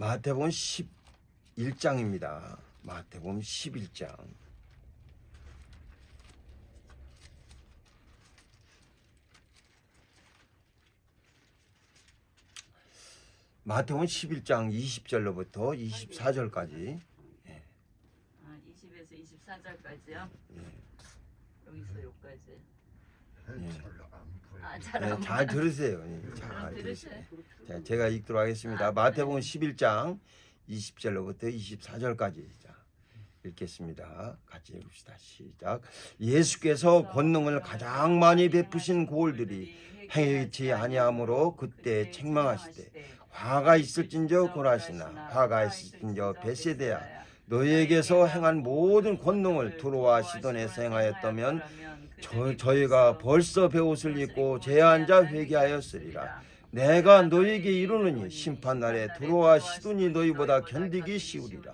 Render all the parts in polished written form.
마태복음 11장입니다. 마태복음 11장. 마태복음 11장 20절로부터 24절까지. 20에서 24절까지요? 예. 여기서 여기까지. 네, 잘 들으세요. 잘 들으세요. 자, 제가 읽도록 하겠습니다. 마태복음 11장 20절로부터 24절까지 읽겠습니다. 같이 읽읍시다. 시작. 예수께서 권능을 가장 많이 베푸신 고을들이 행하지 아니하므로 그때 책망하시되 화가 있을진저 고라시나 화가 있을진저 벳세다야 너희에게서 행한 모든 권능을 두로와 시돈에서 행하였다면 저희가 벌써 베옷을 입고 제한자 회개하였으리라. 내가 너희에게 이르노니 심판날에 두로와 시돈이 너희보다 견디기 쉬우리라.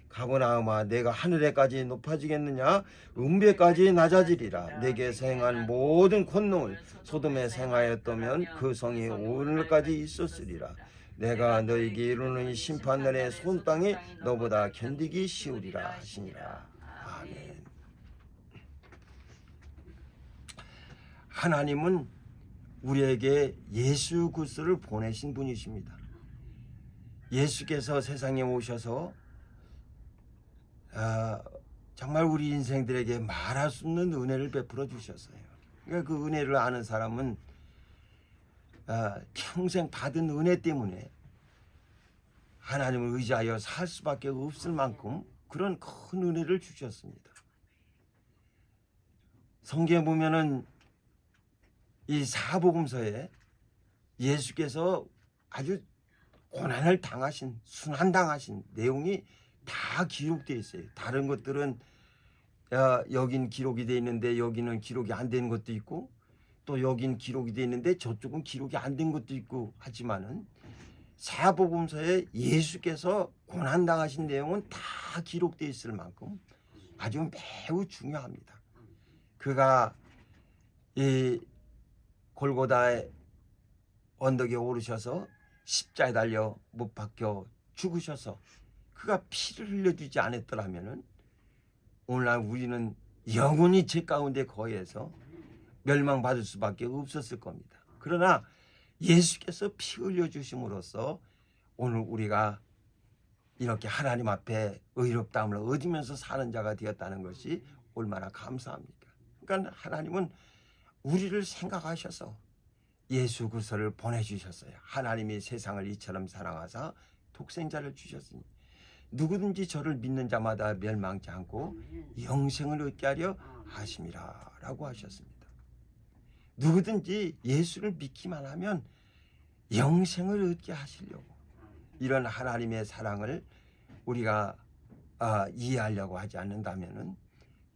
가버나움아 내가 하늘에까지 높아지겠느냐 음배까지 낮아지리라. 내게서 행한 모든 권능을 소돔에 행하였다면 그 성이 오늘까지 있었으리라. 내가 너희에게 이르노니 심판날에 온 땅이 너보다 견디기 쉬우리라 하시니라. 아멘. 하나님은 우리에게 예수 그리스도를 보내신 분이십니다. 예수께서 세상에 오셔서 정말 우리 인생들에게 말할 수 없는 은혜를 베풀어 주셨어요. 그러니까 그 은혜를 아는 사람은 평생 받은 은혜 때문에 하나님을 의지하여 살 수밖에 없을 만큼 그런 큰 은혜를 주셨습니다. 성경에 보면은 이 사복음서에 예수께서 아주 고난을 당하신, 순환당하신 내용이 다 기록되어 있어요. 다른 것들은 여긴 기록이 되어 있는데 여기는 기록이 안 된 것도 있고 또 여긴 기록이 되어 있는데 저쪽은 기록이 안 된 것도 있고 하지만은 사복음서에 예수께서 고난당하신 내용은 다 기록되어 있을 만큼 아주 매우 중요합니다. 그가 이 골고다의 언덕에 오르셔서 십자가에 달려 못 박혀 죽으셔서 그가 피를 흘려주지 않았더라면은 오늘날 우리는 영원히 죄 가운데 거해서 멸망받을 수밖에 없었을 겁니다. 그러나 예수께서 피 흘려주심으로써 오늘 우리가 이렇게 하나님 앞에 의롭다함을 얻으면서 사는 자가 되었다는 것이 얼마나 감사합니까? 그러니까 하나님은 우리를 생각하셔서 예수 그리스도를 보내주셨어요. 하나님이 세상을 이처럼 사랑하사 독생자를 주셨으니 누구든지 저를 믿는 자마다 멸망치 않고 영생을 얻게 하려 하심이라 라고 하셨습니다. 누구든지 예수를 믿기만 하면 영생을 얻게 하시려고 이런 하나님의 사랑을 우리가 이해하려고 하지 않는다면은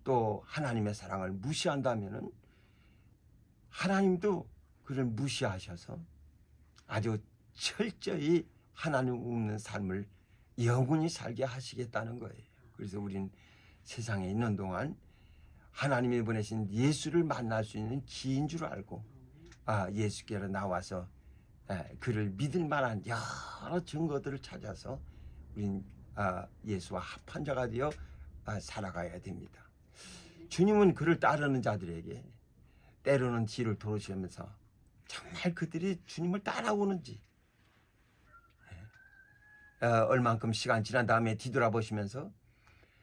또 하나님의 사랑을 무시한다면은 하나님도 그를 무시하셔서 아주 철저히 하나님 없는 삶을 영원히 살게 하시겠다는 거예요. 그래서 우린 세상에 있는 동안 하나님이 보내신 예수를 만날 수 있는 기회인 줄 알고 예수께로 나와서 그를 믿을 만한 여러 증거들을 찾아서 우린 예수와 합한 자가 되어 살아가야 됩니다. 주님은 그를 따르는 자들에게 때로는 뒤를 돌으시면서 정말 그들이 주님을 따라오는지 얼만큼 시간 지난 다음에 뒤돌아보시면서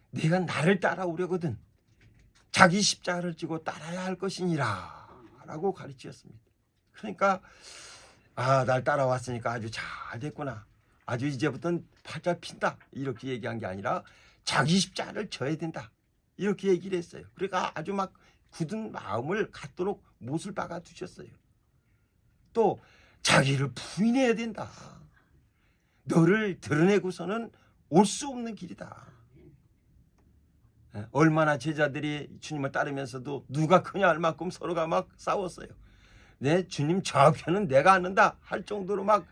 네가 나를 따라오려거든 자기 십자가를 지고 따라야 할 것이니라 라고 가르치셨습니다. 그러니까 날 따라왔으니까 아주 잘 됐구나, 아주 이제부터는 팔자 핀다 이렇게 얘기한 게 아니라 자기 십자가를 져야 된다 이렇게 얘기를 했어요. 그러니까 아주 막 굳은 마음을 갖도록 못을 박아 두셨어요. 또 자기를 부인해야 된다. 너를 드러내고서는 올 수 없는 길이다. 얼마나 제자들이 주님을 따르면서도 누가 크냐 할 만큼 서로가 막 싸웠어요. 네, 주님 좌편은 내가 앉는다 할 정도로 막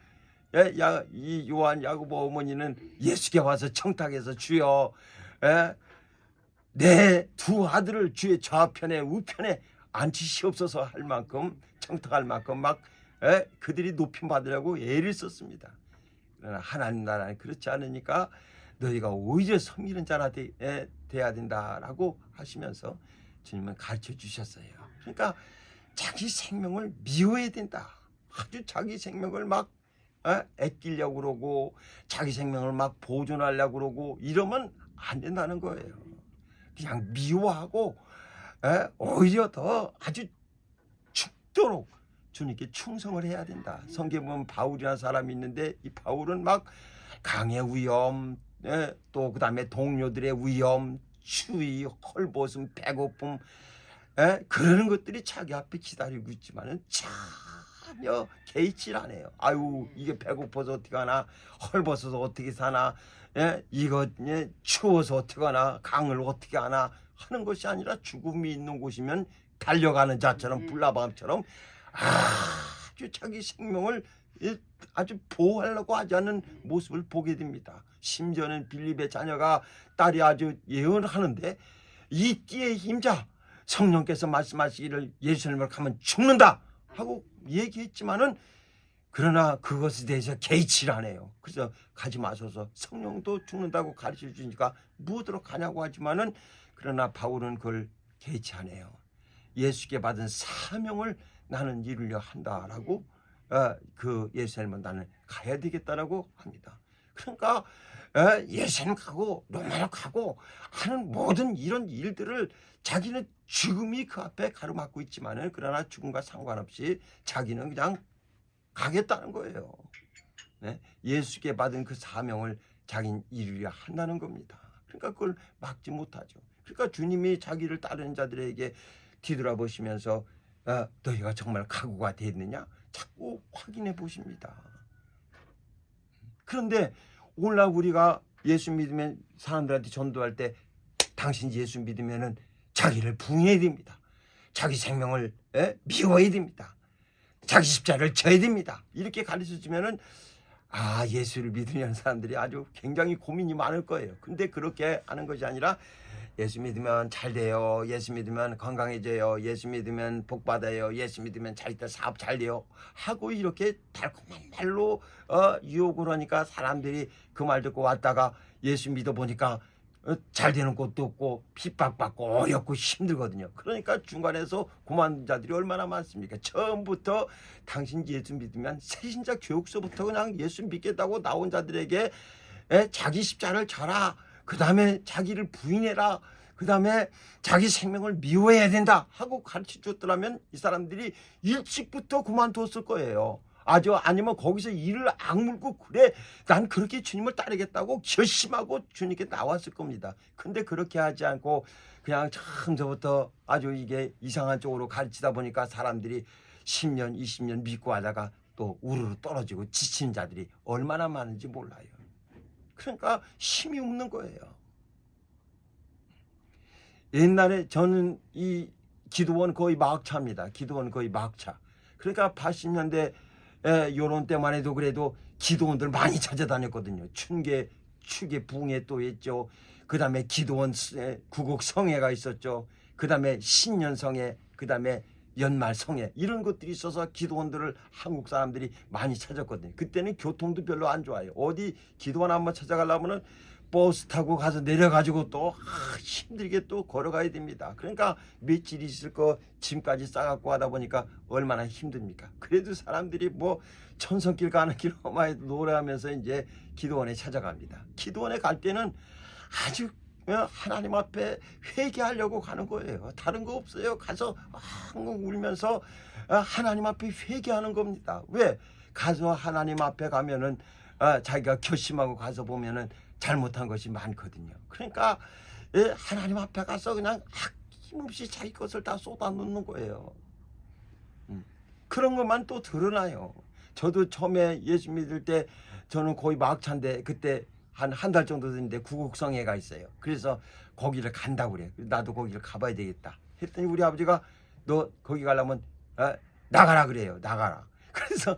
이 요한 야고보 어머니는 예수께 와서 청탁해서 주여 내 두 아들을 주의 좌편에 우편에 앉히시옵소서 할 만큼 청탁할 만큼 막 그들이 높임 받으려고 애를 썼습니다. 그러나 하나님 나라는 그렇지 않으니까 너희가 오히려 섬기는 자라 돼야 된다라고 하시면서 주님은 가르쳐 주셨어요. 그러니까 자기 생명을 미워해야 된다. 아주 자기 생명을 막 아끼려고 그러고 자기 생명을 막 보존하려고 그러고 이러면 안 된다는 거예요. 그냥 미워하고 오히려 더 아주 죽도록 주님께 충성을 해야 된다. 성경에 보면 바울이라는 사람이 있는데 이 바울은 막 강의 위험, 또 그다음에 동료들의 위험, 추위, 헐벗음, 배고픔, 그러는 것들이 자기 앞에 기다리고 있지만은 전혀 개의치 않아요. 아유, 이게 배고파서 어떻게 하나, 헐벗어서 어떻게 사나, 이거 추워서 어떻게 하나, 강을 어떻게 하나 하는 것이 아니라 죽음이 있는 곳이면 달려가는 자처럼 불나방처럼 아주 자기 생명을 아주 보호하려고 하지 않는 모습을 보게 됩니다. 심지어는 빌립의 자녀가 딸이 아주 예언하는데 이 띠의 힘자 성령께서 말씀하시기를 예루살렘을 가면 죽는다 하고 얘기했지만은 그러나 그것에 대해서 개의치를 안 해요. 그래서 가지 마소서, 성령도 죽는다고 가르쳐 주니까 무엇으로 가냐고 하지만은 그러나 바울은 그걸 개의치 안 해요. 예수께 받은 사명을 나는 이루려 한다라고 그 예루살렘은 나는 가야 되겠다라고 합니다. 그러니까 예루살렘 가고 로마로 가고 하는 모든 이런 일들을 자기는 죽음이 그 앞에 가로막고 있지만은 그러나 죽음과 상관없이 자기는 그냥 가겠다는 거예요. 예수께 받은 그 사명을 자기는 이루려 한다는 겁니다. 그러니까 그걸 막지 못하죠. 그러니까 주님이 자기를 따르는 자들에게 뒤돌아보시면서 너희가 정말 각오가 됐느냐 자꾸 확인해 보십니다. 그런데 오늘날 우리가 예수 믿으면 사람들한테 전도할 때 당신 예수 믿으면은 자기를 부인해야 됩니다. 자기 생명을 미워해야 됩니다. 자기 십자를 져야 됩니다. 이렇게 가르쳐 주면은 예수를 믿으려는 사람들이 아주 굉장히 고민이 많을 거예요. 근데 그렇게 하는 것이 아니라 예수 믿으면 잘 돼요. 예수 믿으면 건강해져요. 예수 믿으면 복 받아요. 예수 믿으면 자기들 사업 잘 돼요. 하고 이렇게 달콤한 말로 유혹을 하니까 사람들이 그 말 듣고 왔다가 예수 믿어 보니까 잘 되는 곳도 없고 핍박받고 어렵고 힘들거든요. 그러니까 중간에서 그만둔 자들이 얼마나 많습니까? 처음부터 당신 예수 믿으면 새신자 교육서부터 그냥 예수 믿겠다고 나온 자들에게 자기 십자를 져라. 그 다음에 자기를 부인해라. 그 다음에 자기 생명을 미워해야 된다 하고 가르쳐 줬더라면 이 사람들이 일찍부터 그만뒀을 거예요. 아니면 거기서 이를 악물고 그래 난 그렇게 주님을 따르겠다고 결심하고 주님께 나왔을 겁니다. 근데 그렇게 하지 않고 그냥 처음부터 아주 이게 이상한 쪽으로 가르치다 보니까 사람들이 10년 20년 믿고 하다가 또 우르르 떨어지고 지치는 자들이 얼마나 많은지 몰라요. 그러니까 힘이 없는 거예요. 옛날에 저는 이 기도원 거의 막차입니다. 기도원 거의 막차. 그러니까 80년대 요런 때만 해도 그래도 기도원들 많이 찾아다녔거든요. 추계 붕에 또 있죠. 그 다음에 기도원 구국 성회가 있었죠. 그 다음에 신년성회, 그 다음에 연말성회 이런 것들이 있어서 기도원들을 한국 사람들이 많이 찾았거든요. 그때는 교통도 별로 안 좋아요. 어디 기도원 한번 찾아가려면은 버스 타고 가서 내려가지고 또 힘들게 또 걸어가야 됩니다. 그러니까 며칠 있을 거 짐까지 싸갖고 하다 보니까 얼마나 힘듭니까? 그래도 사람들이 뭐 천성길 가는 길만 노래하면서 이제 기도원에 찾아갑니다. 기도원에 갈 때는 아주 하나님 앞에 회개하려고 가는 거예요. 다른 거 없어요. 가서 울면서 하나님 앞에 회개하는 겁니다. 왜? 가서 하나님 앞에 가면은 자기가 결심하고 가서 보면은 잘못한 것이 많거든요. 그러니까 하나님 앞에 가서 그냥 아낌없이 자기 것을 다 쏟아놓는 거예요. 그런 것만 또 드러나요. 저도 처음에 예수 믿을 때 저는 거의 막차인데 그때 한 달 정도 됐는데 구국성회가 있어요. 그래서 거기를 간다고 그래요. 나도 거기를 가봐야 되겠다 했더니 우리 아버지가 너 거기 가려면 나가라 그래요. 나가라. 그래서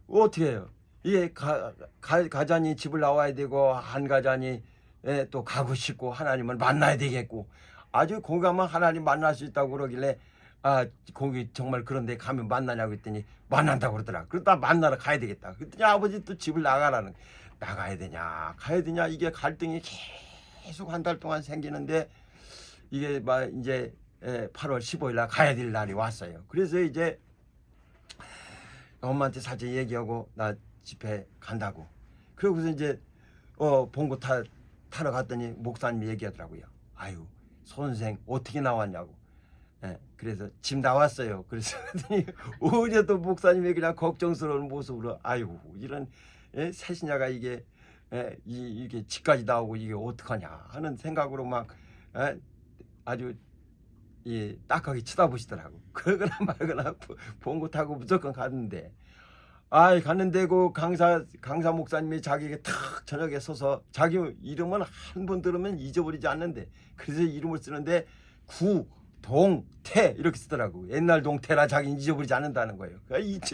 어떻게 해요? 이게 가자니 집을 나와야 되고 한 가자니 또 가고 싶고 하나님을 만나야 되겠고 아주 거기 가면 하나님 만날 수 있다고 그러길래 아 거기 정말 그런데 가면 만나냐고 했더니 만난다고 그러더라. 그러다 만나러 가야 되겠다. 그랬더니 아버지 또 집을 나가라는 나가야 되냐 가야 되냐 이게 갈등이 계속 한 달 동안 생기는데 이게 막 이제 8월 15일 날 가야 될 날이 왔어요. 그래서 이제 엄마한테 살짝 얘기하고 나 집회 간다고. 그러고서 이제 봉고 타러 갔더니 목사님이 얘기하더라고요. 아유 선생 어떻게 나왔냐고. 그래서 집 나왔어요. 그래서 오히려 또 목사님이 그냥 걱정스러운 모습으로 아유 이런 새신자가 이게 이게 집까지 나오고 이게 어떡하냐 하는 생각으로 막 아주 딱하게 쳐다보시더라고. 그러거나 말거나 봉고 타고 무조건 갔는데 갔는데 그 강사 목사님이 자기에게 탁 저녁에 서서 자기 이름은 한 번 들으면 잊어버리지 않는데 그래서 이름을 쓰는데 구동태 이렇게 쓰더라고. 옛날 동태라 자기는 잊어버리지 않는다는 거예요.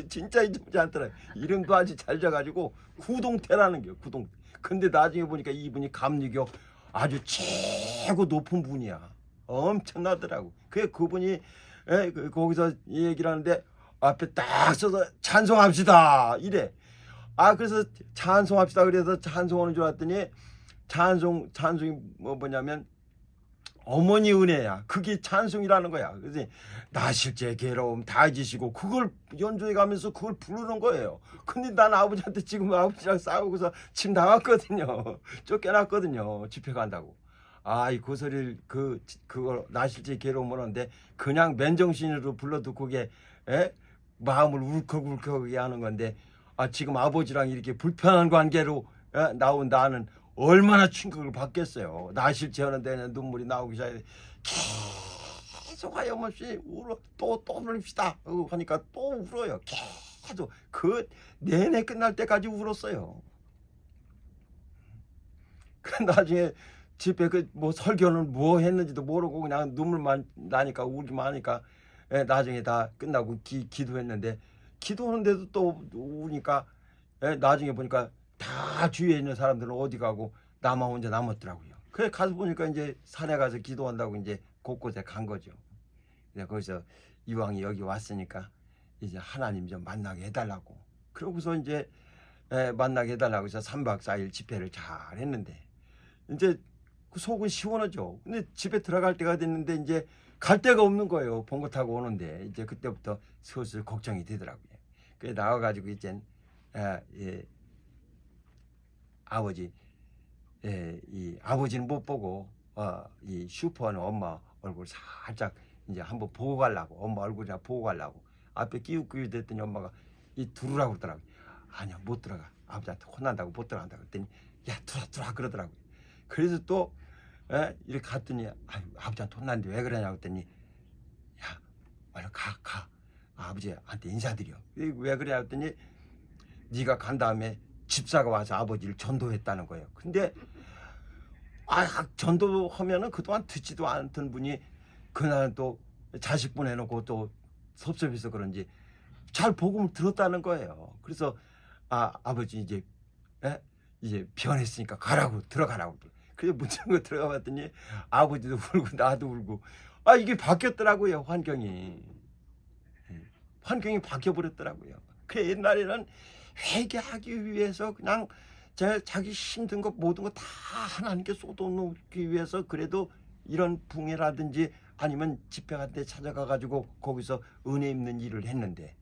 진짜 잊어버리지 않더라고. 이름도 아주 잘 져가지고 구동태라는 거예요. 구동. 근데 나중에 보니까 이분이 감리교 아주 최고 높은 분이야. 엄청나더라고. 그분이 거기서 얘기를 하는데 앞에 딱 써서 찬송합시다 이래. 그래서 찬송합시다 그래서 찬송하는 줄 알았더니 찬송이 뭐냐면 어머니 은혜야. 그게 찬송이라는 거야. 그래서 나 실제 괴로움 다 잊으시고 그걸 연주해 가면서 그걸 부르는 거예요. 근데 난 아버지한테 지금 아버지랑 싸우고서 집 나갔거든요. 쫓겨났거든요. 집회 간다고. 그 소리를 그걸 나 실제 괴로움을 하는데 그냥 맨정신으로 불러도 그게 마음을 울컥울컥하게 하는 건데 지금 아버지랑 이렇게 불편한 관계로 나온 나는 얼마나 충격을 받겠어요. 나 실제 하는 데는 눈물이 나오기 시작해 계속 하염없이 울어 또 울읍시다 하니까 또 울어요. 계속 그 내내 끝날 때까지 울었어요. 그 나중에 집에 뭐 설교는 뭐 했는지도 모르고 그냥 눈물만 나니까 울기만 하니까 나중에 다 끝나고 기도했는데 기도하는데도 또 우니까 나중에 보니까 다 주위에 있는 사람들은 어디 가고 나만 혼자 남았더라고요. 그래 가서 보니까 이제 산에 가서 기도한다고 이제 곳곳에 간 거죠. 거기서 이왕이 여기 왔으니까 이제 하나님 좀 만나게 해달라고. 그러고서 이제 만나게 해달라고 해서 3박 4일 집회를 잘 했는데 이제 그 속은 시원하죠. 근데 집에 들어갈 때가 됐는데 이제 갈 데가 없는 거예요. 봉고 타고 오는데 이제 그때부터 슬슬 걱정이 되더라고요. 그래 나와가지고 이제 아버지 이 아버지는 못 보고 이 슈퍼하는 엄마 얼굴 살짝 이제 한번 보고 가려고 엄마 얼굴이나 보고 가려고 앞에 끼우끼우 됐더니 엄마가 들으라고 그러더라고요. 아니야 못 들어가. 아버지한테 혼난다고 못 들어간다고 그랬더니 야 들어와 그러더라고요. 그래서 또 이렇게 갔더니 아버지한테 혼났는데 왜 그러냐고 했더니 야 얼른 가 아버지한테 인사드려. 왜 그래 했더니 네가 간 다음에 집사가 와서 아버지를 전도했다는 거예요. 근데 전도하면은 그동안 듣지도 않던 분이 그날 또 자식분 해놓고 또 섭섭해서 그런지 잘 복음을 들었다는 거예요. 그래서 아버지 이제 변했으니까 가라고 들어가라고. 그래서 문정거 들어가 봤더니 아버지도 울고 나도 울고 이게 바뀌었더라고요. 환경이 바뀌어 버렸더라고요. 그 옛날에는 회개하기 위해서 그냥 자기 힘든 것 모든 거 다 하나님께 쏟아놓기 위해서 그래도 이런 붕해라든지 아니면 집회 같은 데 찾아가 가지고 거기서 은혜 입는 일을 했는데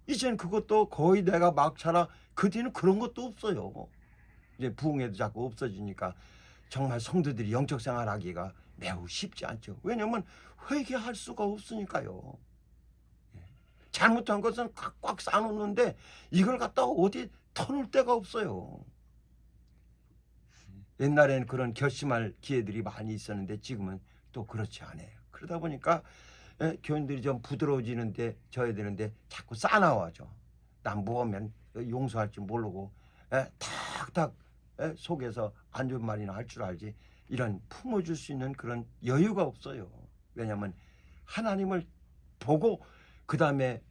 이제는 그것도 거의 내가 막차라 그 뒤는 그런 것도 없어요. 이제 부흥회도 자꾸 없어지니까 정말 성도들이 영적 생활하기가 매우 쉽지 않죠. 왜냐면 회개할 수가 없으니까요. 잘못한 것은 꽉 쌓아놓는데 이걸 갖다가 어디 터놓을 데가 없어요. 옛날에는 그런 결심할 기회들이 많이 있었는데 지금은 또 그렇지 않아요. 그러다 보니까 교인들이 좀 부드러워지는데 져야 되는데 자꾸 싸나와죠. 난 뭐하면 용서할 줄 모르고 탁탁 속에서 안 좋은 말이나 할 줄 알지 이런 품어줄 수 있는 그런 여유가 없어요. 왜냐하면 하나님을 보고 그 다음에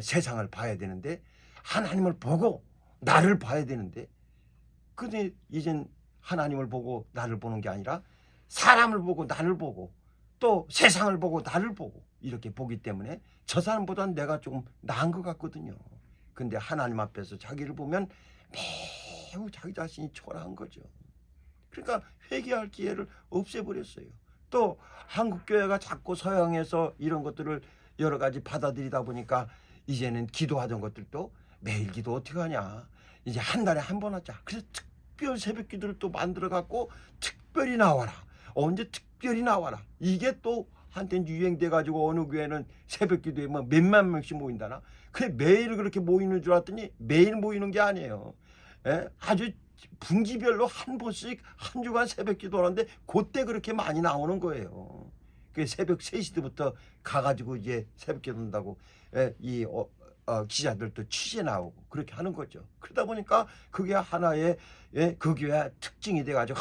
세상을 봐야 되는데 하나님을 보고 나를 봐야 되는데 근데 이젠 하나님을 보고 나를 보는 게 아니라 사람을 보고 나를 보고 또 세상을 보고 나를 보고 이렇게 보기 때문에 저 사람보다는 내가 조금 나은 것 같거든요. 근데 하나님 앞에서 자기를 보면 매우 자기 자신이 초라한 거죠. 그러니까 회개할 기회를 없애버렸어요. 또 한국교회가 자꾸 서양에서 이런 것들을 여러 가지 받아들이다 보니까 이제는 기도하던 것들도 매일 기도 어떻게 하냐, 이제 한 달에 한 번 하자. 그래서 특별 새벽 기도를 또 만들어 갖고 특별히 나와라, 언제 특별히 나와라, 이게 또 한때는 유행돼 가지고 어느 교회는 새벽 기도에 뭐 몇만 명씩 모인다나. 그래 매일 그렇게 모이는 줄 알았더니 매일 모이는 게 아니에요. 아주 분기별로 한 번씩 한 주간 새벽 기도하는데 그때 그렇게 많이 나오는 거예요. 그 새벽 3시부터 가가지고 이제 새벽 기도 한다고 이 기자들도 취재 나오고 그렇게 하는 거죠. 그러다 보니까 그게 하나의 그 교회 특징이 돼가지고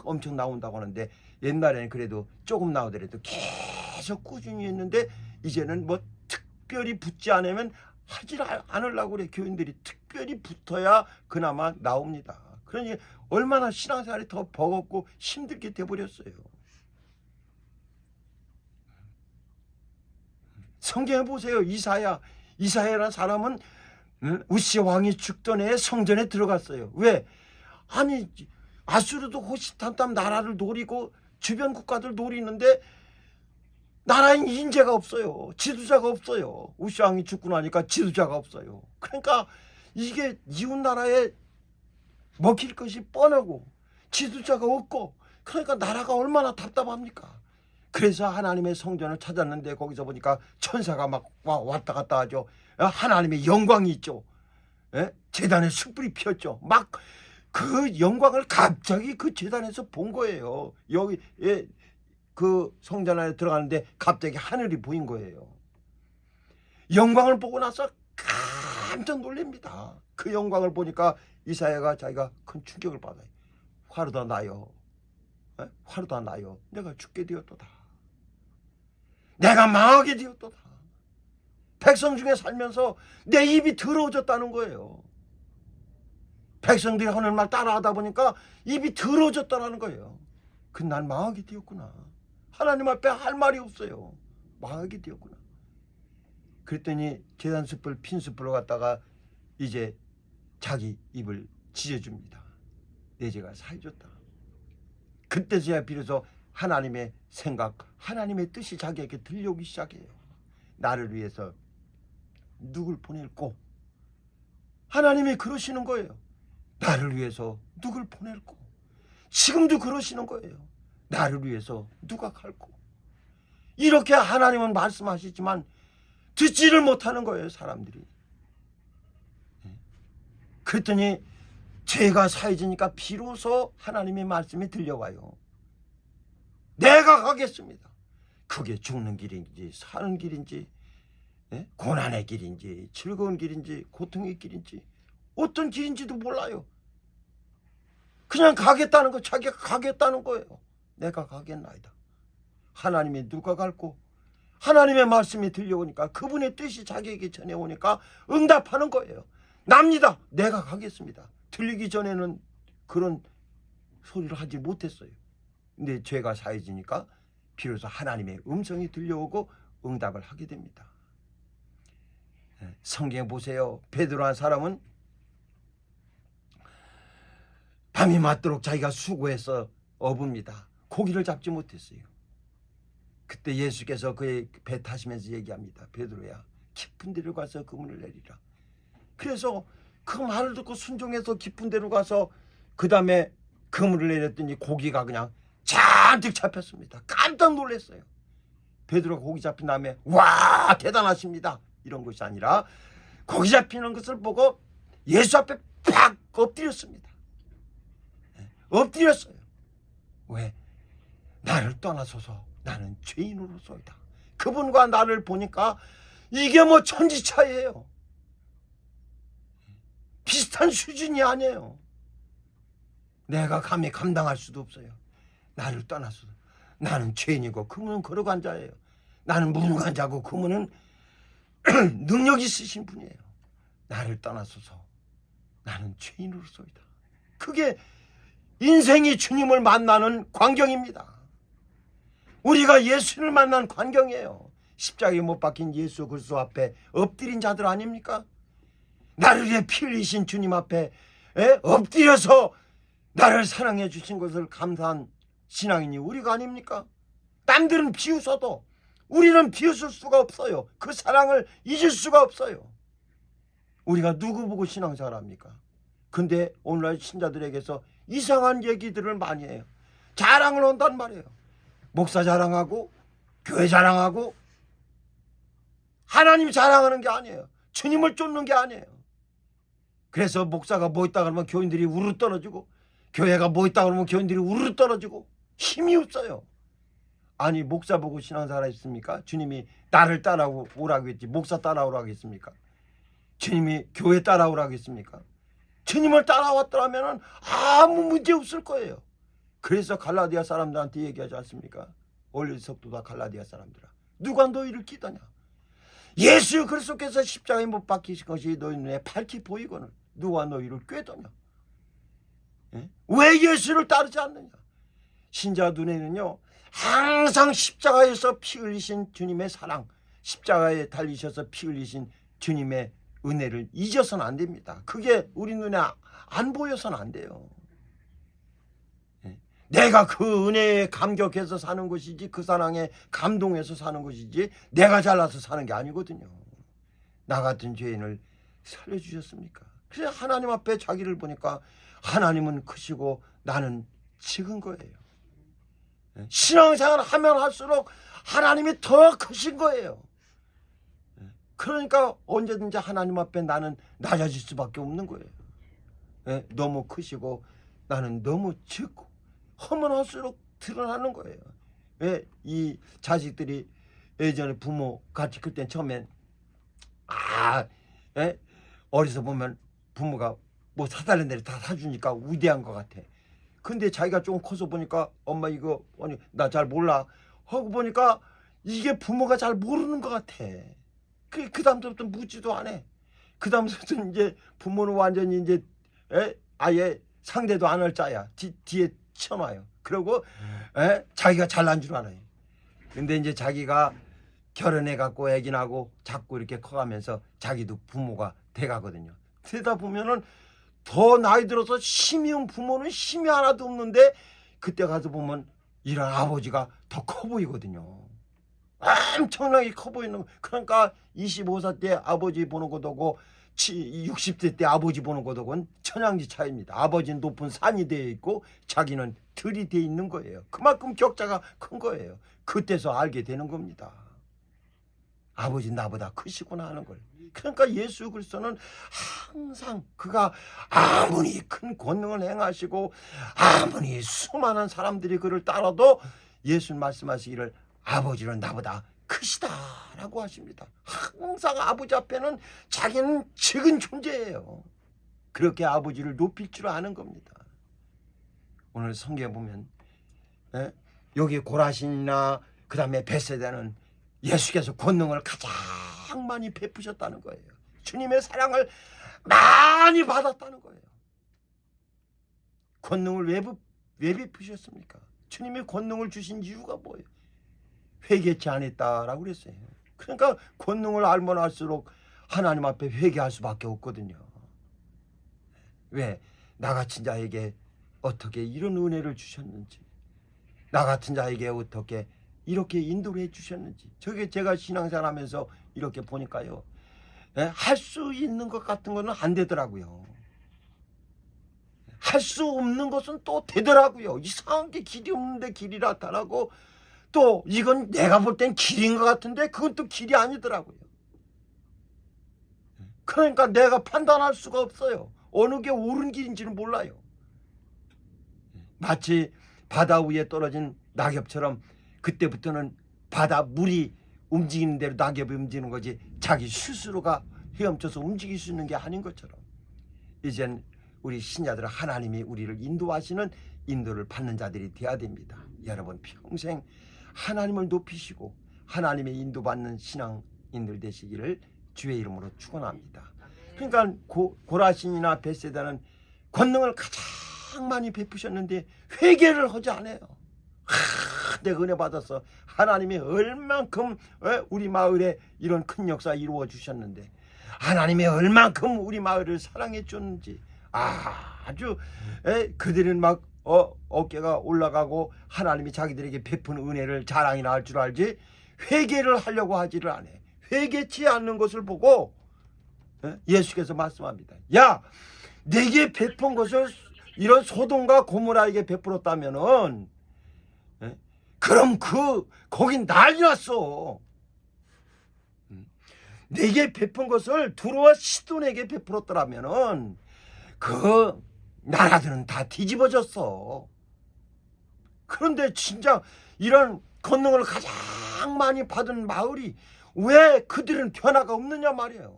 엄청 나온다고 하는데, 옛날에는 그래도 조금 나오더라도 계속 꾸준히 했는데 이제는 뭐 특별히 붙지 않으면 하지 않으려고 그래. 교인들이 특별히 붙어야 그나마 나옵니다. 그러니 얼마나 신앙생활이 더 버겁고 힘들게 돼버렸어요. 성경에 보세요. 이사야라는 사람은 우시 왕이 죽던 해에 성전에 들어갔어요. 왜? 아니 아수르도 호시탐탐 나라를 노리고 주변 국가들 노리는데 나라에 인재가 없어요. 지도자가 없어요. 우시 왕이 죽고 나니까 지도자가 없어요. 그러니까 이게 이웃 나라에 먹힐 것이 뻔하고 지도자가 없고, 그러니까 나라가 얼마나 답답합니까? 그래서 하나님의 성전을 찾았는데 거기서 보니까 천사가 막 왔다 갔다 하죠. 하나님의 영광이 있죠. 제단에 숯불이 피었죠. 막 그 영광을 갑자기 그 제단에서 본 거예요. 여기 그 성전 안에 들어가는데 갑자기 하늘이 보인 거예요. 영광을 보고 나서 깜짝 놀랍니다. 그 영광을 보니까 이사야가 자기가 큰 충격을 받아요. 화르다 나요. 화르다 나요. 내가 죽게 되었도다. 내가 망하게 되었도다. 백성 중에 살면서 내 입이 더러워졌다는 거예요. 백성들이 하는 말 따라하다 보니까 입이 더러워졌다는 거예요. 난 망하게 되었구나. 하나님 앞에 할 말이 없어요. 망하게 되었구나. 그랬더니 제단 숯불 핀 숯불로 갖다가 이제 자기 입을 지져줍니다. 내 죄가 사해졌다. 그때서야 비로소 하나님의 생각, 하나님의 뜻이 자기에게 들려오기 시작해요. 나를 위해서 누굴 보낼꼬? 하나님이 그러시는 거예요. 나를 위해서 누굴 보낼꼬? 지금도 그러시는 거예요. 나를 위해서 누가 갈꼬? 이렇게 하나님은 말씀하시지만 듣지를 못하는 거예요, 사람들이. 그랬더니 죄가 사해지니까 비로소 하나님의 말씀이 들려와요. 내가 가겠습니다. 그게 죽는 길인지 사는 길인지, 고난의 길인지 즐거운 길인지 고통의 길인지 어떤 길인지도 몰라요. 그냥 가겠다는 거, 자기가 가겠다는 거예요. 내가 가겠나이다. 하나님이 누가 갈고, 하나님의 말씀이 들려오니까 그분의 뜻이 자기에게 전해오니까 응답하는 거예요. 납니다. 내가 가겠습니다. 들리기 전에는 그런 소리를 하지 못했어요. 근데 죄가 사해지니까 비로소 하나님의 음성이 들려오고 응답을 하게 됩니다. 성경에 보세요. 베드로한 사람은 밤이 맞도록 자기가 수고해서 어부입니다. 고기를 잡지 못했어요. 그때 예수께서 그의 배 타시면서 얘기합니다. 베드로야, 깊은 데로 가서 그물을 내리라. 그래서 그 말을 듣고 순종해서 깊은 데로 가서 그 다음에 그물을 내렸더니 고기가 그냥 잔뜩 잡혔습니다. 깜짝 놀랐어요. 베드로가 고기 잡힌 다음에 와 대단하십니다 이런 것이 아니라 고기 잡히는 것을 보고 예수 앞에 팍 엎드렸습니다. 엎드렸어요. 왜? 나를 떠나소서 나는 죄인으로소이다. 그분과 나를 보니까 이게 뭐 천지차이예요. 비슷한 수준이 아니에요. 내가 감히 감당할 수도 없어요. 나를 떠나소서 나는 죄인이고 그분은 걸어간 자예요. 나는 무능한 자고 그분은 능력 있으신 분이에요. 나를 떠나소서 나는 죄인으로소이다. 그게 인생이 주님을 만나는 광경입니다. 우리가 예수를 만난 광경이에요. 십자가에 못 박힌 예수 그리스도 앞에 엎드린 자들 아닙니까? 나를 위해 피 흘리신 주님 앞에 엎드려서 나를 사랑해 주신 것을 감사한 신앙인이 우리가 아닙니까? 남들은 비웃어도 우리는 비웃을 수가 없어요. 그 사랑을 잊을 수가 없어요. 우리가 누구 보고 신앙생활 합니까? 근데 오늘날 신자들에게서 이상한 얘기들을 많이 해요. 자랑을 한단 말이에요. 목사 자랑하고 교회 자랑하고 하나님 자랑하는 게 아니에요. 주님을 쫓는 게 아니에요. 그래서 목사가 뭐 있다 그러면 교인들이 우르르 떨어지고 교회가 뭐 있다 그러면 교인들이 우르르 떨어지고 힘이 없어요. 아니 목사 보고 신앙생활 했습니까? 주님이 나를 따라오라고 했지 목사 따라오라고 했습니까? 주님이 교회 따라오라고 했습니까? 주님을 따라왔더라면 아무 문제 없을 거예요. 그래서 갈라디아 사람들한테 얘기하지 않습니까? 원래 석도다 갈라디아 사람들아, 누가 너희를 끼더냐? 예수 그리스도께서 십자가에 못 박히신 것이 너희 눈에 밝히 보이거늘 누가 너희를 꾀더냐? 왜 예수를 따르지 않느냐? 신자 눈에는요 항상 십자가에서 피 흘리신 주님의 사랑, 십자가에 달리셔서 피 흘리신 주님의 은혜를 잊어서는 안 됩니다. 그게 우리 눈에 안 보여서는 안 돼요. 내가 그 은혜에 감격해서 사는 것이지 그 사랑에 감동해서 사는 것이지 내가 잘나서 사는 게 아니거든요. 나 같은 죄인을 살려주셨습니까? 그래서 하나님 앞에 자기를 보니까 하나님은 크시고 나는 작은 거예요. 신앙생활 하면 할수록 하나님이 더 크신 거예요. 그러니까 언제든지 하나님 앞에 나는 낮아질 수밖에 없는 거예요. 너무 크시고 나는 너무 작고 하면 할수록 드러나는 거예요. 이 자식들이 예전에 부모 같이 클 땐 처음엔 어려서 보면 부모가 뭐 사달라는 대로 다 사주니까 우대한 것 같아. 근데 자기가 좀 커서 보니까 엄마 이거 아니 나 잘 몰라 하고 보니까 이게 부모가 잘 모르는 것 같아. 그 다음부터 묻지도 않아. 그 다음부터 이제 부모는 완전히 이제 아예 상대도 안 할 자야. 뒤에 쳐놔요. 그리고 자기가 잘난 줄 알아요. 근데 이제 자기가 결혼해 갖고 애기 나고 자꾸 이렇게 커가면서 자기도 부모가 돼가거든요. 되다 보면은 더 나이 들어서 힘이 온 부모는 힘이 하나도 없는데 그때 가서 보면 이런 아버지가 더 커 보이거든요. 엄청나게 커 보이는 거. 그러니까 25세 때 아버지 보는 것하고 60세 때 아버지 보는 것하고는 천양지 차이입니다. 아버지는 높은 산이 되어 있고 자기는 들이 되어 있는 거예요. 그만큼 격차가 큰 거예요. 그때서 알게 되는 겁니다. 아버지 나보다 크시구나 하는 걸. 그러니까 예수 그리스도는 항상 그가 아무리 큰 권능을 행하시고 아무리 수많은 사람들이 그를 따라도 예수님 말씀하시기를 아버지는 나보다 크시다라고 하십니다. 항상 아버지 앞에는 자기는 작은 존재예요. 그렇게 아버지를 높일 줄 아는 겁니다. 오늘 성경에 보면 여기 고라신이나 그 다음에 벳세다는 예수께서 권능을 가장 많이 베푸셨다는 거예요. 주님의 사랑을 많이 받았다는 거예요. 권능을 왜 베푸셨습니까? 주님이 권능을 주신 이유가 뭐예요? 회개치 않았다라고 그랬어요. 그러니까 권능을 알면 알수록 하나님 앞에 회개할 수밖에 없거든요. 왜? 나 같은 자에게 어떻게 이런 은혜를 주셨는지, 나 같은 자에게 어떻게 이렇게 인도를 해주셨는지, 저게 제가 신앙생활 하면서 이렇게 보니까요, 할 수 있는 것 같은 거는 안 되더라고요. 할 수 없는 것은 또 되더라고요. 이상한 게 길이 없는데 길이 나타나고, 또 이건 내가 볼 땐 길인 것 같은데 그건 또 길이 아니더라고요. 그러니까 내가 판단할 수가 없어요. 어느 게 옳은 길인지는 몰라요. 마치 바다 위에 떨어진 낙엽처럼 그때부터는 바다 물이 움직이는 대로 낙엽이 움직이는 거지 자기 스스로가 헤엄쳐서 움직일 수 있는 게 아닌 것처럼 이젠 우리 신자들은 하나님이 우리를 인도하시는 인도를 받는 자들이 되어야 됩니다. 여러분 평생 하나님을 높이시고 하나님의 인도받는 신앙인들 되시기를 주의 이름으로 축원합니다. 그러니까 고라신이나 벳세다는 권능을 가장 많이 베푸셨는데 회개를 하지 않아요. 내가 은혜 받아서 하나님이 얼만큼 우리 마을에 이런 큰 역사 이루어 주셨는데 하나님이 얼만큼 우리 마을을 사랑해 줬는지 아주 그들은 막 어깨가 올라가고 하나님이 자기들에게 베푼 은혜를 자랑이나 할 줄 알지 회개를 하려고 하지를 않아. 회개치 않는 것을 보고 예수께서 말씀합니다. 야, 내게 베푼 것을 이런 소돔과 고모라에게 베풀었다면은 그럼 거긴 난리 났어. 내게 베푼 것을 두루와 시돈에게 베풀었더라면은 그 나라들은 다 뒤집어졌어. 그런데 진짜 이런 권능을 가장 많이 받은 마을이 왜 그들은 변화가 없느냐 말이에요.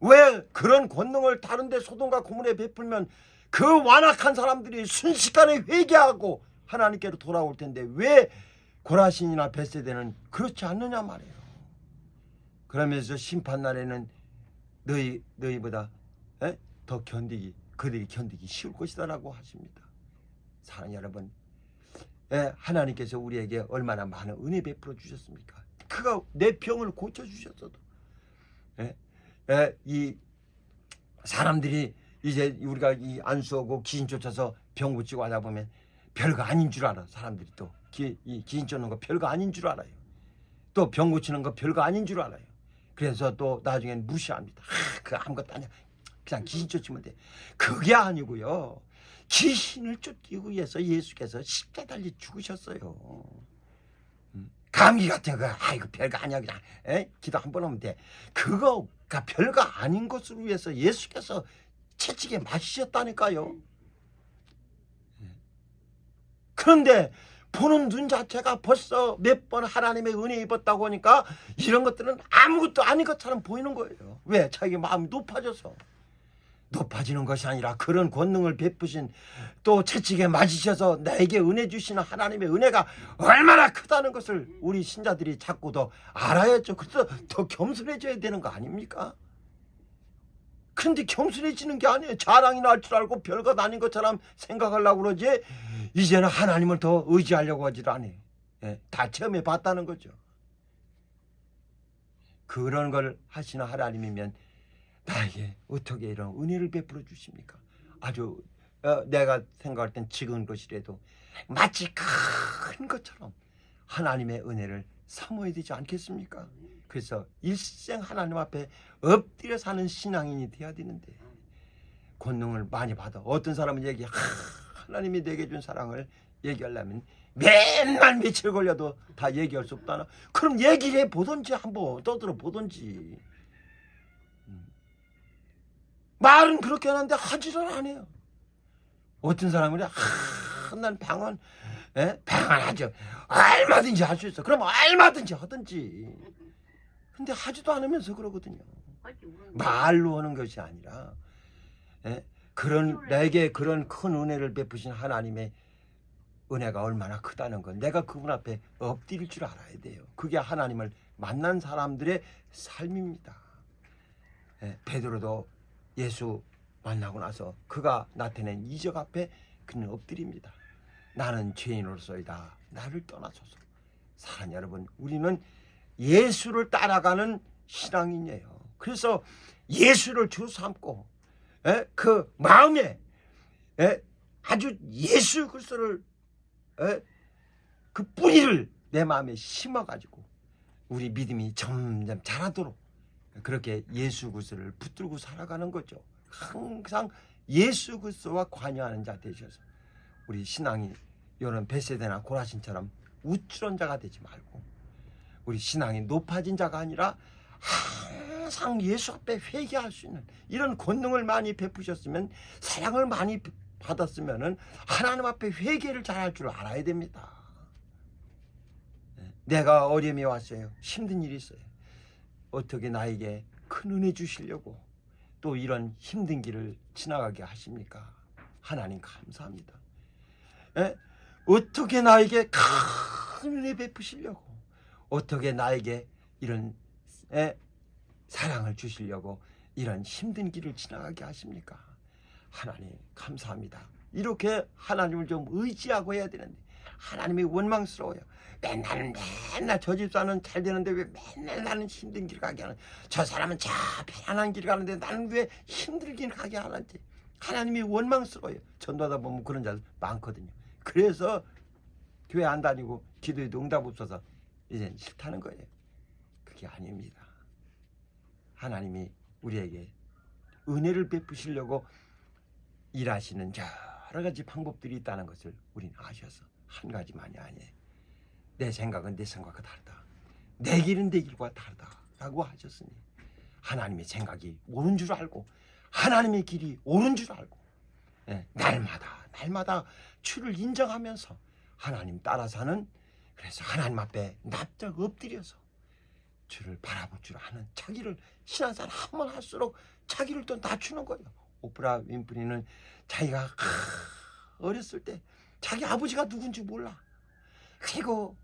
왜 그런 권능을 다른 데 소돔과 고모라에 베풀면 그 완악한 사람들이 순식간에 회개하고 하나님께로 돌아올 텐데 왜 고라신이나 벳세대는 그렇지 않느냐 말이에요. 그러면서 심판날에는 너희보다 더 그들이 견디기 쉬울 것이다라고 하십니다. 사랑하는 여러분, 하나님께서 우리에게 얼마나 많은 은혜 베풀어 주셨습니까? 그가 내 병을 고쳐 주셨어도 이 사람들이 이제 우리가 이 안수하고 귀신 쫓아서 병 고치고 하다 보면 별거 아닌 줄 알아. 사람들이 또 이 귀신 쫓는 거 별거 아닌 줄 알아요. 또 병 고치는 거 별거 아닌 줄 알아요. 그래서 또 나중엔 무시합니다. 그거 아무것도 아니야. 그냥 귀신 쫓으면 돼. 그게 아니고요. 귀신을 쫓기 위해서 예수께서 십자가에 달려 죽으셨어요. 감기 같은 거 이거 별거 아니야. 그냥 기도 한 번 하면 돼. 그거가 별거 아닌 것을 위해서 예수께서 채찍에 맞으셨다니까요. 그런데 보는 눈 자체가 벌써 몇 번 하나님의 은혜 입었다고 하니까 이런 것들은 아무것도 아닌 것처럼 보이는 거예요. 왜? 자기 마음이 높아져서. 높아지는 것이 아니라 그런 권능을 베푸신 또 채찍에 맞으셔서 나에게 은혜 주시는 하나님의 은혜가 얼마나 크다는 것을 우리 신자들이 자꾸 더 알아야죠. 그래서 더 겸손해져야 되는 거 아닙니까? 그런데 겸손해지는 게 아니에요. 자랑이나 할 줄 알고 별것 아닌 것처럼 생각하려고 그러지 이제는 하나님을 더 의지하려고 하지를 않아요. 다 체험해 봤다는 거죠. 그런 걸 하시는 하나님이면 나에게 어떻게 이런 은혜를 베풀어 주십니까? 아주 내가 생각할 땐 적은 것이라도 마치 큰 것처럼 하나님의 은혜를 사모해야 되지 않겠습니까? 그래서 일생 하나님 앞에 엎드려 사는 신앙인이 돼야 되는데 권능을 많이 받아. 어떤 사람은 하나님이 내게 준 사랑을 얘기하려면 맨날 며칠 걸려도 다 얘기할 수 없다나? 그럼 얘기해 보든지 한번 떠들어 보든지. 말은 그렇게 하는데 하지를 않아요. 어떤 사람은 난 방언 하죠. 얼마든지 할 수 있어. 그럼 얼마든지 하든지. 근데 하지도 않으면서 그러거든요. 말로 하는 것이 아니라 내게 그런 큰 은혜를 베푸신 하나님의 은혜가 얼마나 크다는 건 내가 그분 앞에 엎드릴 줄 알아야 돼요. 그게 하나님을 만난 사람들의 삶입니다. 베드로도 예수 만나고 나서 그가 나타낸 이적 앞에 그는 엎드립니다. 나는 죄인으로서이다. 나를 떠나소서. 사랑하는 여러분, 우리는 예수를 따라가는 신앙인이에요. 그래서 예수를 주 삼고 그 마음에 아주 예수 그리스도를 그 뿌리를 내 마음에 심어가지고 우리 믿음이 점점 자라도록 그렇게 예수 그리스도를 붙들고 살아가는 거죠. 항상 예수 그리스도와 관여하는 자 되셔서 우리 신앙이 이런 벳세대나 고라신처럼 우쭐한 자가 되지 말고 우리 신앙이 높아진 자가 아니라 항상 예수 앞에 회개할 수 있는 이런 권능을 많이 베푸셨으면 사랑을 많이 받았으면은 하나님 앞에 회개를 잘할 줄 알아야 됩니다. 내가 어려움이 왔어요. 힘든 일이 있어요. 어떻게 나에게 큰 은혜 주시려고 또 이런 힘든 길을 지나가게 하십니까? 하나님 감사합니다. 어떻게 나에게 큰 은혜 베푸시려고 어떻게 나에게 이런 사랑을 주시려고 이런 힘든 길을 지나가게 하십니까? 하나님 감사합니다. 이렇게 하나님을 좀 의지하고 해야 되는데 하나님이 원망스러워요. 맨날 저 집사는 잘 되는데 왜 맨날 나는 힘든 길 가게 하는, 저 사람은 저 편안한 길 가는데 나는 왜 힘든 길 가게 하는지 하나님이 원망스러워요. 전도하다 보면 그런 자들 많거든요. 그래서 교회 안 다니고 기도에도 응답 없어서 이제 싫다는 거예요. 그게 아닙니다. 하나님이 우리에게 은혜를 베푸시려고 일하시는 여러 가지 방법들이 있다는 것을 우리는 아셔서 한 가지만이 아니에요. 내 생각은 내 생각과 다르다. 내 길은 내 길과 다르다라고 하셨으니 하나님의 생각이 옳은 줄 알고 하나님의 길이 옳은 줄 알고 날마다 주를 인정하면서 하나님 따라 사는, 그래서 하나님 앞에 납작 엎드려서 주를 바라볼 줄 아는 자기를, 신앙생활 한번 할수록 자기를 또 낮추는 거예요. 오프라 윈프리는 자기가 어렸을 때 자기 아버지가 누군지 몰라. 그리고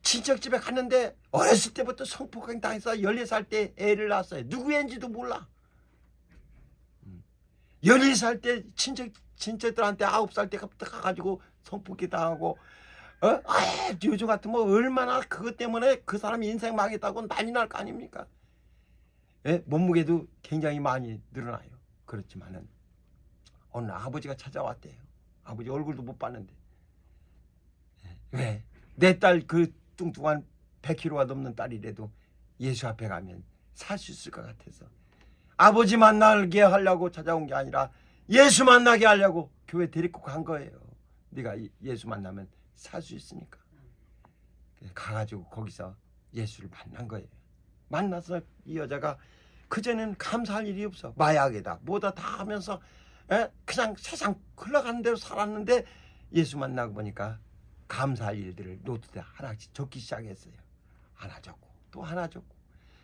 친척집에 갔는데 어렸을 때부터 성폭행 당해서 14살 때 애를 낳았어요. 누구 애인지도 몰라. 14살 때 친척들한테 9살 때 가가지고 성폭행 당하고 요즘 같으면 얼마나 그것 때문에 그 사람이 인생 망했다고 난리 날 거 아닙니까? 몸무게도 굉장히 많이 늘어나요. 그렇지만은 오늘 아버지가 찾아왔대요. 아버지 얼굴도 못 봤는데 왜? 내 딸 그 뚱뚱한 100kg가 넘는 딸이라도 예수 앞에 가면 살 수 있을 것 같아서 아버지 만나게 하려고 찾아온 게 아니라 예수 만나게 하려고 교회 데리고 간 거예요. 네가 예수 만나면 살 수 있으니까. 가가지고 거기서 예수를 만난 거예요. 만나서 이 여자가 그전에는 감사할 일이 없어. 마약에다 뭐다 다 하면서 그냥 세상 흘러가는 대로 살았는데 예수 만나고 보니까 감사할 일들을 노트에 하나씩 적기 시작했어요. 하나 적고 또 하나 적고.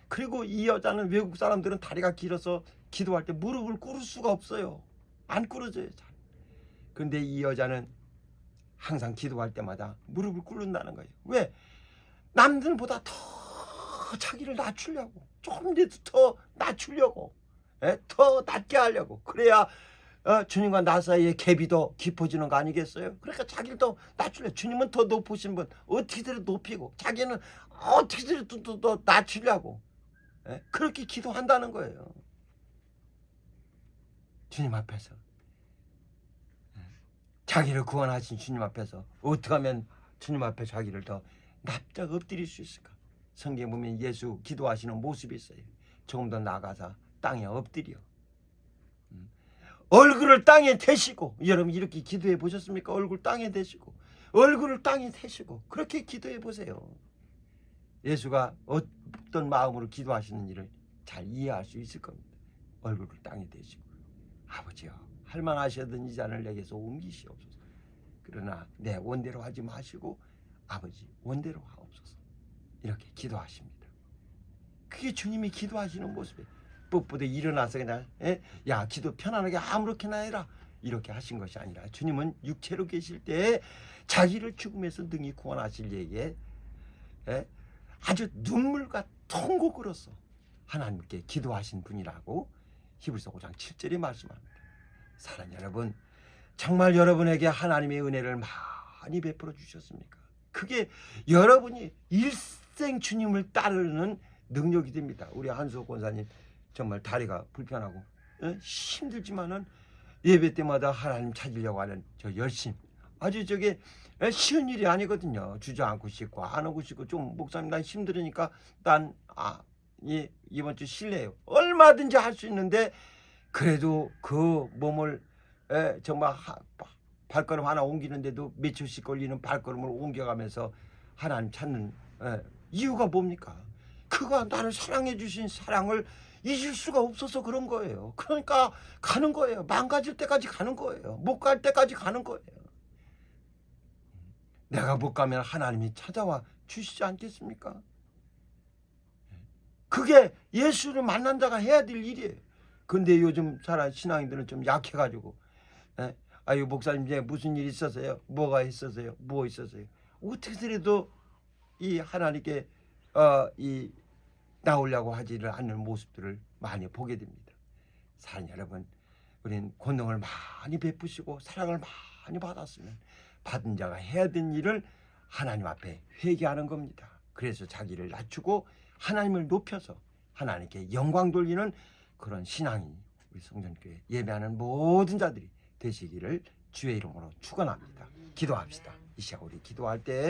그리고 이 여자는, 외국 사람들은 다리가 길어서 기도할 때 무릎을 꿇을 수가 없어요. 안 꿇어져요 잘. 그런데 이 여자는 항상 기도할 때마다 무릎을 꿇는다는 거예요. 왜? 남들보다 더 자기를 낮추려고, 조금이라도 더 낮추려고, 더 낮게 하려고. 그래야 주님과 나 사이의 갭이 더 깊어지는 거 아니겠어요? 그러니까 자기를 더 낮추려고. 주님은 더 높으신 분, 어떻게든 높이고 자기는 어떻게든 더 낮추려고 그렇게 기도한다는 거예요. 주님 앞에서, 자기를 구원하신 주님 앞에서 어떻게 하면 주님 앞에 자기를 더 납작 엎드릴 수 있을까? 성경에 보면 예수 기도하시는 모습이 있어요. 조금 더 나가서 땅에 엎드려 얼굴을 땅에 대시고, 여러분 이렇게 기도해 보셨습니까? 얼굴 땅에 대시고 얼굴을 땅에 대시고 그렇게 기도해 보세요. 예수가 어떤 마음으로 기도하시는 일을 잘 이해할 수 있을 겁니다. 얼굴을 땅에 대시고, 아버지여 할만하시던 이 잔을 내게서 옮기시옵소서. 그러나 내 원대로 하지 마시고 아버지 원대로 하옵소서. 이렇게 기도하십니다. 그게 주님이 기도하시는 모습이에요. 뻣뻣해 일어나서 그냥 야 기도 편안하게 아무렇게나 해라 이렇게 하신 것이 아니라, 주님은 육체로 계실 때 자기를 죽음에서 능히 구원하실 예에 아주 눈물과 통곡으로써 하나님께 기도하신 분이라고 히브리서 5장 7절에 말씀합니다. 사랑하는 여러분, 정말 여러분에게 하나님의 은혜를 많이 베풀어 주셨습니까? 그게 여러분이 일생 주님을 따르는 능력이 됩니다. 우리 한수호 권사님 정말 다리가 불편하고 힘들지만은 예배 때마다 하나님 찾으려고 하는 저 열심, 아주 저게 쉬운 일이 아니거든요. 주저앉고 싶고 안 오고 싶고, 좀 목사님 난 힘들으니까 난 이번 주 쉴래요. 얼마든지 할 수 있는데 그래도 그 몸을 정말 발걸음 하나 옮기는데도 몇 초씩 걸리는 발걸음을 옮겨가면서 하나님 찾는 이유가 뭡니까? 그가 나를 사랑해 주신 사랑을 잊을 수가 없어서 그런 거예요. 그러니까 가는 거예요. 망가질 때까지 가는 거예요. 못 갈 때까지 가는 거예요. 내가 못 가면 하나님이 찾아와 주시지 않겠습니까? 그게 예수를 만난 자가 해야 될 일이에요. 근데 요즘 신앙인들은 좀 약해가지고 아유 목사님 이제 무슨 일 있었어요? 뭐가 있었어요? 뭐 있었어요? 어떻게든 이 하나님께 이 나오려고 하지를 않는 모습들을 많이 보게 됩니다. 사랑하는 여러분, 우리는 권능을 많이 베푸시고 사랑을 많이 받았으면 받은 자가 해야 되는 일을 하나님 앞에 회개하는 겁니다. 그래서 자기를 낮추고 하나님을 높여서 하나님께 영광 돌리는 그런 신앙이 우리 성전교회 예배하는 모든 자들이 되시기를 주의 이름으로 축원합니다. 기도합시다. 이 시간 우리 기도할 때